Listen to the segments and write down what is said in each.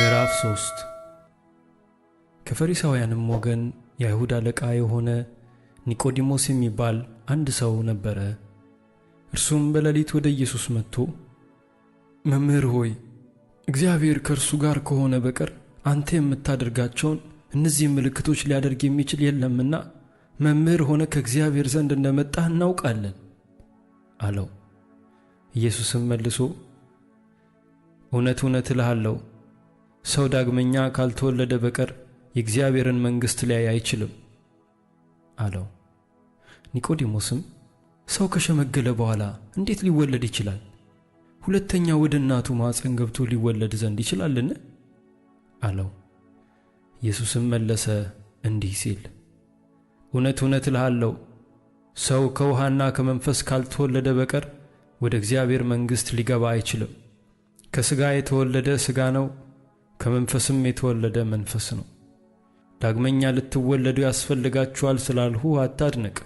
ምዕራፍ 3 ከፈሪሳውያንም ወገን የአይሁድ አለቃ የሆነ ኒቆዲሞስ የሚባል አንድ ሰው ነበረ። እርሱም በሌሊት ወደ ኢየሱስ መጥቶ መምህር ሆይ፣ እግዚአብሔር ከእርሱ ጋር ከሆነ በቀር አንተ የምታደርጋቸውን እነዚህ ምልክቶች ሊያደርግ የሚችል የለምና መምህር ሆነ ከእግዚአብሔር ዘንድ እንደመጣህ እናውቃለን አለው። ኢየሱስም መልሶ እውነት እውነት እልሃለሁ፣ ሰው ዳግመኛ ካልተወለደ በቀር የእግዚአብሔርን መንግሥት ሊያይ አይችልም አለው። ኒቆዲሞስም ሰው ከሸመገለ በኋላ እንዴት ሊወለድ ይችላል? ሁለተኛ ወደ እናቱ ማኅፀን ገብቶ ሊወለድ ዘንድ ይችላልን? አለው። ኢየሱስም መለሰ እንዲህ ሲል እውነት እውነት እልሃለሁ፣ ሰው ከውሃና ከመንፈስ ካልተወለደ በቀር ወደ እግዚአብሔር መንግሥት ሊገባ አይችልም። ከሥጋ የተወለደ ሥጋ ነው፣ ከመንፈስም የተወለደ መንፈስ ነው። ዳግመኛ ልትወለዱ ያስፈልጋችኋል ስላልሁ አታድንቅ።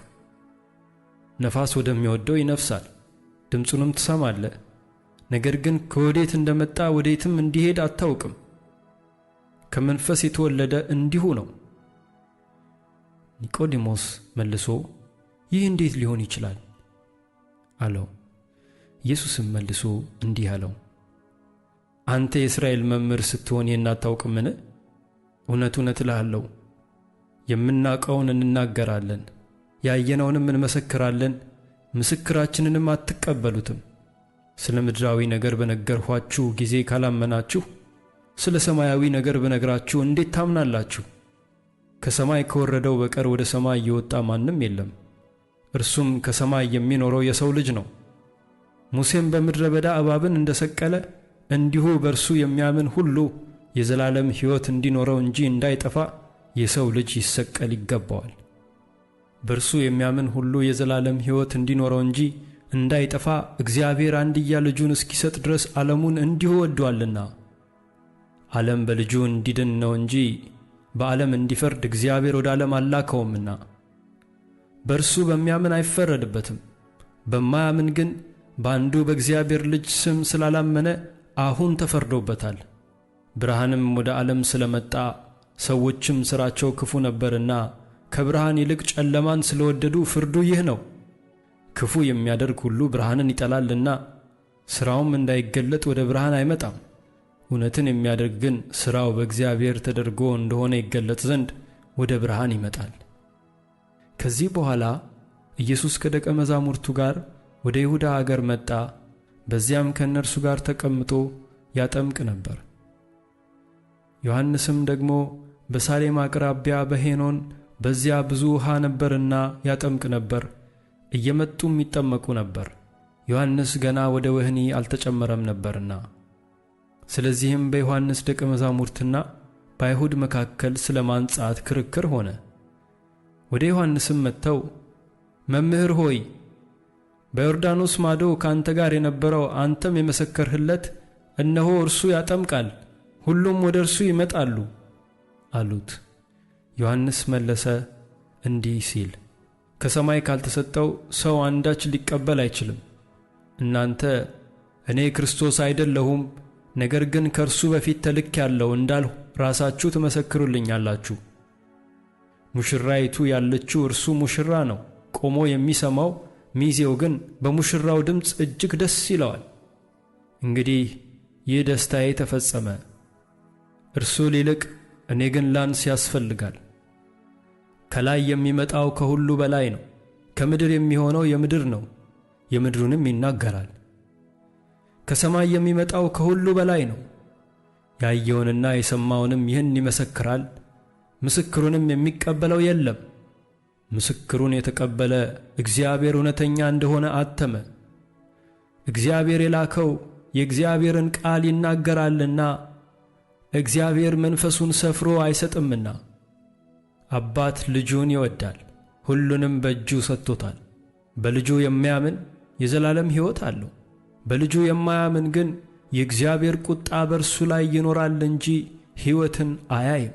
ነፋስ ወደሚወደው ይነፍሳል፣ ድምፁንም ትሰማለህ፣ ነገር ግን ከወዴት እንደመጣ ወዴትም እንዲሄድ አታውቅም። ከመንፈስ የተወለደ እንዲሁ ነው። ኒቆዲሞስ መልሶ ይህ እንዴት ሊሆን ይችላል? አለው። ኢየሱስም መልሶ እንዲህ አለው፣ አንተ የእስራኤል መምህር ስትሆን ይህን አታውቅምን? እውነት እውነት እልሃለሁ፣ የምናውቀውን እንናገራለን፣ ያየነውንም እንመሰክራለን፣ ምስክራችንንም አትቀበሉትም። ስለ ምድራዊ ነገር በነገርኋችሁ ጊዜ ካላመናችሁ ስለ ሰማያዊ ነገር በነግራችሁ እንዴት ታምናላችሁ? ከሰማይ ከወረደው በቀር ወደ ሰማይ የወጣ ማንም የለም፣ እርሱም ከሰማይ የሚኖረው የሰው ልጅ ነው። ሙሴም በምድረ በዳ እባብን እንደሰቀለ እንዲሁ በእርሱ የሚያምን ሁሉ የዘላለም ሕይወት እንዲኖረው እንጂ እንዳይጠፋ የሰው ልጅ ይሰቀል ይገባዋል። በእርሱ የሚያምን ሁሉ የዘላለም ሕይወት እንዲኖረው እንጂ እንዳይጠፋ እግዚአብሔር አንድያ ልጁን እስኪሰጥ ድረስ ዓለሙን እንዲሁ ወዶአልና። ዓለም በልጁ እንዲድን ነው እንጂ በዓለም እንዲፈርድ እግዚአብሔር ወደ ዓለም አላከውምና። በእርሱ በሚያምን አይፈረድበትም። በማያምን ግን በአንዱ በእግዚአብሔር ልጅ ስም ስላላመነ አሁን ተፈርዶበታል። ብርሃንም ወደ ዓለም ስለመጣ ሰዎችም ሥራቸው ክፉ ነበርና ከብርሃን ይልቅ ጨለማን ስለወደዱ ፍርዱ ይህ ነው። ክፉ የሚያደርግ ሁሉ ብርሃንን ይጠላልና ሥራውም እንዳይገለጥ ወደ ብርሃን አይመጣም። እውነትን የሚያደርግ ግን ሥራው በእግዚአብሔር ተደርጎ እንደሆነ ይገለጥ ዘንድ ወደ ብርሃን ይመጣል። ከዚህ በኋላ ኢየሱስ ከደቀ መዛሙርቱ ጋር ወደ ይሁዳ አገር መጣ። በዚያም ከእነርሱ ጋር ተቀምጦ ያጠምቅ ነበር። ዮሐንስም ደግሞ በሳሌም አቅራቢያ በሄኖን በዚያ ብዙ ውሃ ነበርና ያጠምቅ ነበር። እየመጡም ይጠመቁ ነበር፣ ዮሐንስ ገና ወደ ወህኒ አልተጨመረም ነበርና። ስለዚህም በዮሐንስ ደቀ መዛሙርትና በአይሁድ መካከል ስለ ማንጻት ክርክር ሆነ። ወደ ዮሐንስም መጥተው መምህር ሆይ፣ በዮርዳኖስ ማዶ ካንተ ጋር የነበረው አንተም የመሰከርህለት እነሆ እርሱ ያጠምቃል፣ ሁሉም ወደ እርሱ ይመጣሉ አሉት። ዮሐንስ መለሰ እንዲህ ሲል ከሰማይ ካልተሰጠው ሰው አንዳች ሊቀበል አይችልም። እናንተ እኔ ክርስቶስ አይደለሁም፣ ነገር ግን ከእርሱ በፊት ተልኬአለሁ እንዳልሁ ራሳችሁ ትመሰክሩልኛላችሁ። ሙሽራይቱ ያለችው እርሱ ሙሽራ ነው፣ ቆሞ የሚሰማው ሚዜው ግን በሙሽራው ድምፅ እጅግ ደስ ይለዋል። እንግዲህ ይህ ደስታዬ ተፈጸመ። እርሱ ሊልቅ እኔ ግን ላንስ ያስፈልጋል። ከላይ የሚመጣው ከሁሉ በላይ ነው፣ ከምድር የሚሆነው የምድር ነው፣ የምድሩንም ይናገራል። ከሰማይ የሚመጣው ከሁሉ በላይ ነው፣ ያየውንና የሰማውንም ይህን ይመሰክራል፣ ምስክሩንም የሚቀበለው የለም። ምስክሩን የተቀበለ እግዚአብሔር እውነተኛ እንደሆነ አተመ። እግዚአብሔር የላከው የእግዚአብሔርን ቃል ይናገራልና እግዚአብሔር መንፈሱን ሰፍሮ አይሰጥምና። አባት ልጁን ይወዳል፣ ሁሉንም በእጁ ሰጥቶታል። በልጁ የሚያምን የዘላለም ሕይወት አለው። በልጁ የማያምን ግን የእግዚአብሔር ቁጣ በእርሱ ላይ ይኖራል እንጂ ሕይወትን አያይም።